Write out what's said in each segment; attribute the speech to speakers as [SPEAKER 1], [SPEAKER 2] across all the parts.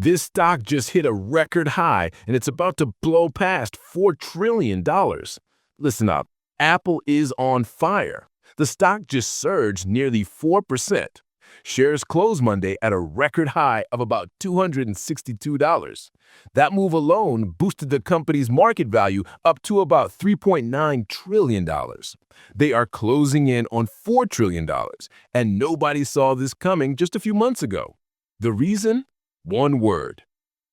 [SPEAKER 1] This stock just hit a record high and it's about to blow past $4 trillion. Listen up, Apple is on fire. The stock just surged nearly 4%. Shares closed Monday at a record high of about $262. That move alone boosted the company's market value up to about $3.9 trillion. They are closing in on $4 trillion, and nobody saw this coming just a few months ago. The reason? One word: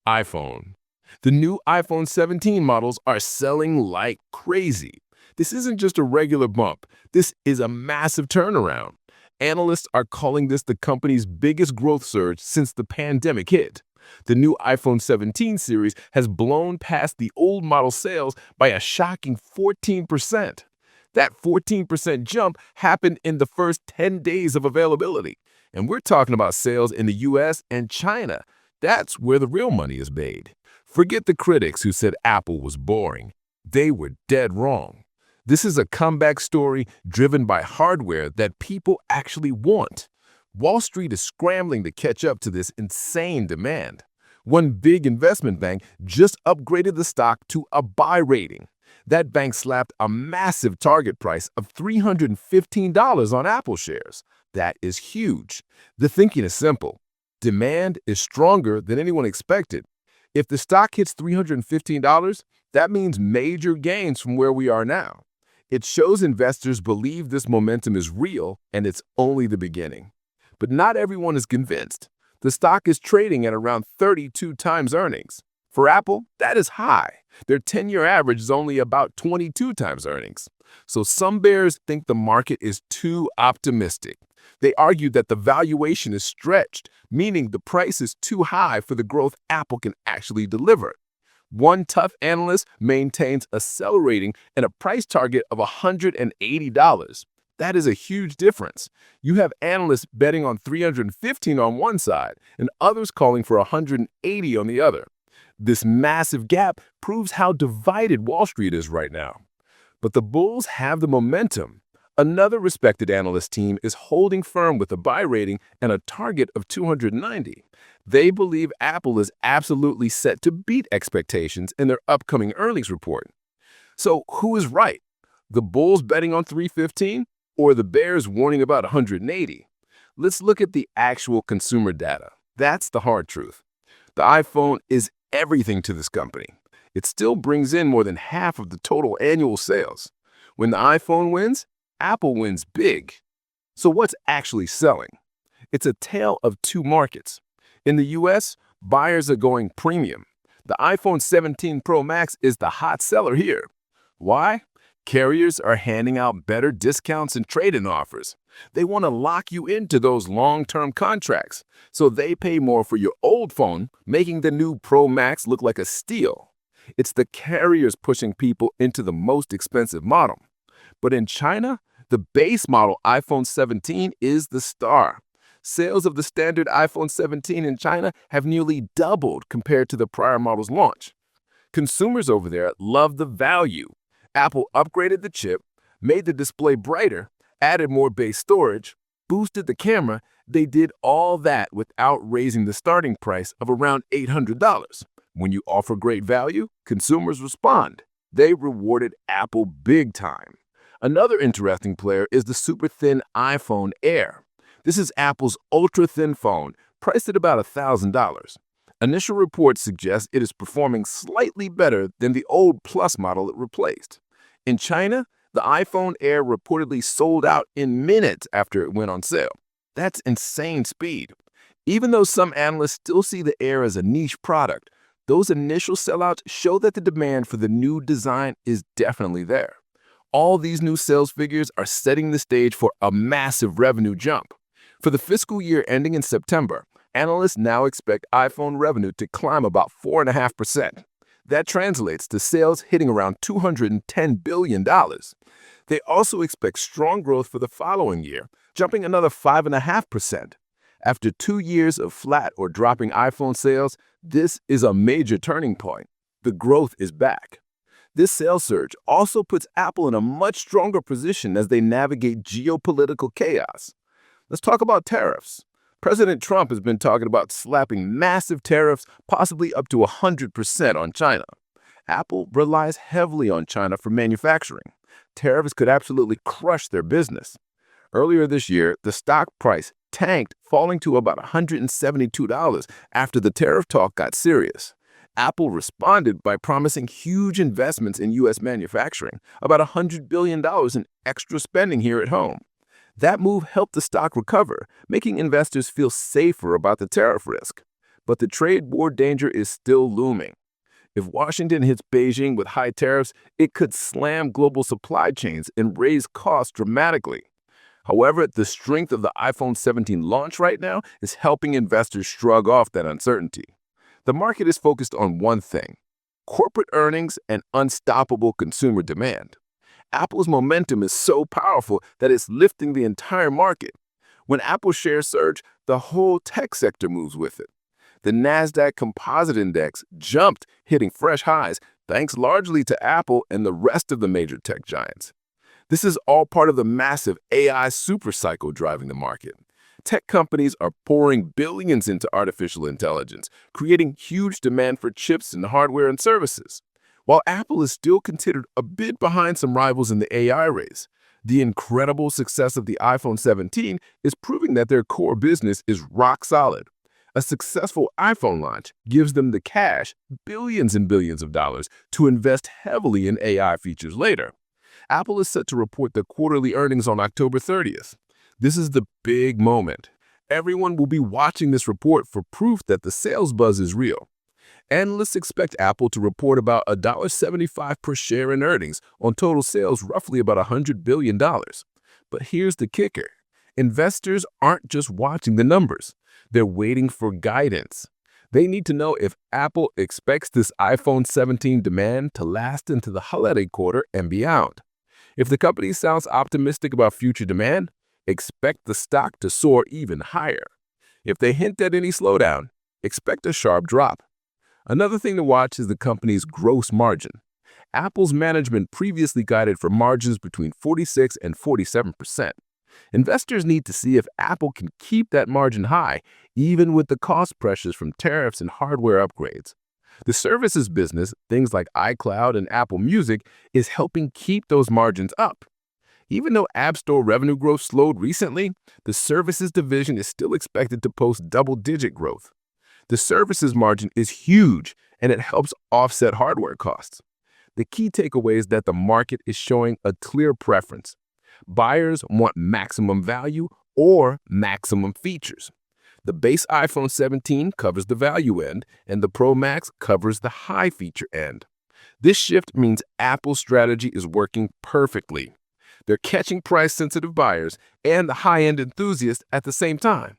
[SPEAKER 1] iPhone. The new iPhone 17 models are selling like crazy. This isn't just a regular bump. This is a massive turnaround. Analysts are calling this the company's biggest growth surge since the pandemic hit. The new iPhone 17 series has blown past the old model sales by a shocking 14%. That 14% jump happened in the first 10 days of availability. And we're talking about sales in the US and China. That's where the real money is made. Forget the critics who said Apple was boring. They were dead wrong. This is a comeback story driven by hardware that people actually want. Wall Street is scrambling to catch up to this insane demand. One big investment bank just upgraded the stock to a buy rating. That bank slapped a massive target price of $315 on Apple shares. That is huge. The thinking is simple. Demand is stronger than anyone expected. If the stock hits $315, that means major gains from where we are now. It shows investors believe this momentum is real and it's only the beginning. But not everyone is convinced. The stock is trading at around 32 times earnings. For Apple, that is high. Their 10-year average is only about 22 times earnings. So some bears think the market is too optimistic. They argue that the valuation is stretched, meaning the price is too high for the growth Apple can actually deliver. One tough analyst maintains accelerating and a price target of $180. That is a huge difference. You have analysts betting on $315 on one side and others calling for $180 on the other. This massive gap proves how divided Wall Street is right now. But the bulls have the momentum. Another respected analyst team is holding firm with a buy rating and a target of $290. They believe Apple is absolutely set to beat expectations in their upcoming earnings report. So who is right? The bulls betting on $315 or the bears warning about $180? Let's look at the actual consumer data. That's the hard truth. The iPhone is everything to this company. It still brings in more than half of the total annual sales. When the iPhone wins, Apple wins big. So what's actually selling? It's a tale of two markets. In the US, buyers are going premium. The iPhone 17 Pro Max is the hot seller here. Why? Carriers are handing out better discounts and trade-in offers. They want to lock you into those long-term contracts, so they pay more for your old phone, making the new Pro Max look like a steal. It's the carriers pushing people into the most expensive model. But in China, the base model iPhone 17 is the star. Sales of the standard iPhone 17 in China have nearly doubled compared to the prior model's launch. Consumers over there love the value. Apple upgraded the chip, made the display brighter, added more base storage, boosted the camera. They did all that without raising the starting price of around $800. When you offer great value, consumers respond. They rewarded Apple big time. Another interesting player is the super thin iPhone Air. This is Apple's ultra-thin phone, priced at about $1,000. Initial reports suggest it is performing slightly better than the old Plus model it replaced. In China, the iPhone Air reportedly sold out in minutes after it went on sale. That's insane speed. Even though some analysts still see the Air as a niche product, those initial sellouts show that the demand for the new design is definitely there. All these new sales figures are setting the stage for a massive revenue jump. For the fiscal year ending in September, analysts now expect iPhone revenue to climb about 4.5%. That translates to sales hitting around $210 billion. They also expect strong growth for the following year, jumping another 5.5%. After 2 years of flat or dropping iPhone sales, this is a major turning point. The growth is back. This sales surge also puts Apple in a much stronger position as they navigate geopolitical chaos. Let's talk about tariffs. President Trump has been talking about slapping massive tariffs, possibly up to 100% on China. Apple relies heavily on China for manufacturing. Tariffs could absolutely crush their business. Earlier this year, the stock price tanked, falling to about $172 after the tariff talk got serious. Apple responded by promising huge investments in U.S. manufacturing, about $100 billion in extra spending here at home. That move helped the stock recover, making investors feel safer about the tariff risk. But the trade war danger is still looming. If Washington hits Beijing with high tariffs, it could slam global supply chains and raise costs dramatically. However, the strength of the iPhone 17 launch right now is helping investors shrug off that uncertainty. The market is focused on one thing: corporate earnings and unstoppable consumer demand. Apple's momentum is so powerful that it's lifting the entire market. When Apple shares surge, the whole tech sector moves with it. The NASDAQ Composite Index jumped, hitting fresh highs, thanks largely to Apple and the rest of the major tech giants. This is all part of the massive AI supercycle driving the market. Tech companies are pouring billions into artificial intelligence, creating huge demand for chips and hardware and services. While Apple is still considered a bit behind some rivals in the AI race, the incredible success of the iPhone 17 is proving that their core business is rock solid. A successful iPhone launch gives them the cash, billions and billions of dollars, to invest heavily in AI features later. Apple is set to report their quarterly earnings on October 30th. This is the big moment. Everyone will be watching this report for proof that the sales buzz is real. Analysts expect Apple to report about $1.75 per share in earnings on total sales roughly about $100 billion. But here's the kicker. Investors aren't just watching the numbers. They're waiting for guidance. They need to know if Apple expects this iPhone 17 demand to last into the holiday quarter and beyond. If the company sounds optimistic about future demand, expect the stock to soar even higher. If they hint at any slowdown, expect a sharp drop. Another thing to watch is the company's gross margin. Apple's management previously guided for margins between 46 and 47%. Investors need to see if Apple can keep that margin high, even with the cost pressures from tariffs and hardware upgrades. The services business, things like iCloud and Apple Music, is helping keep those margins up. Even though App Store revenue growth slowed recently, the services division is still expected to post double-digit growth. The services margin is huge, and it helps offset hardware costs. The key takeaway is that the market is showing a clear preference. Buyers want maximum value or maximum features. The base iPhone 17 covers the value end, and the Pro Max covers the high feature end. This shift means Apple's strategy is working perfectly. They're catching price-sensitive buyers and the high-end enthusiasts at the same time.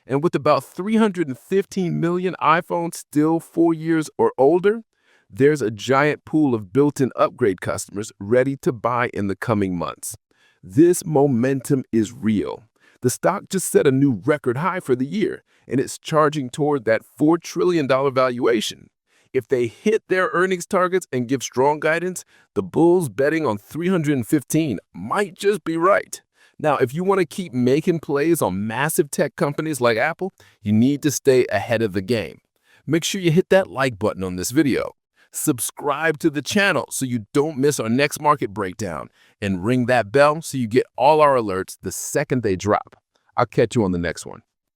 [SPEAKER 1] And with about 315 million iPhones still 4 years or older, there's a giant pool of built-in upgrade customers ready to buy in the coming months. This momentum is real. The stock just set a new record high for the year, and it's charging toward that $4 trillion valuation. If they hit their earnings targets and give strong guidance, the bulls betting on 315 might just be right. Now, if you want to keep making plays on massive tech companies like Apple, you need to stay ahead of the game. Make sure you hit that like button on this video. Subscribe to the channel so you don't miss our next market breakdown, and ring that bell so you get all our alerts the second they drop. I'll catch you on the next one.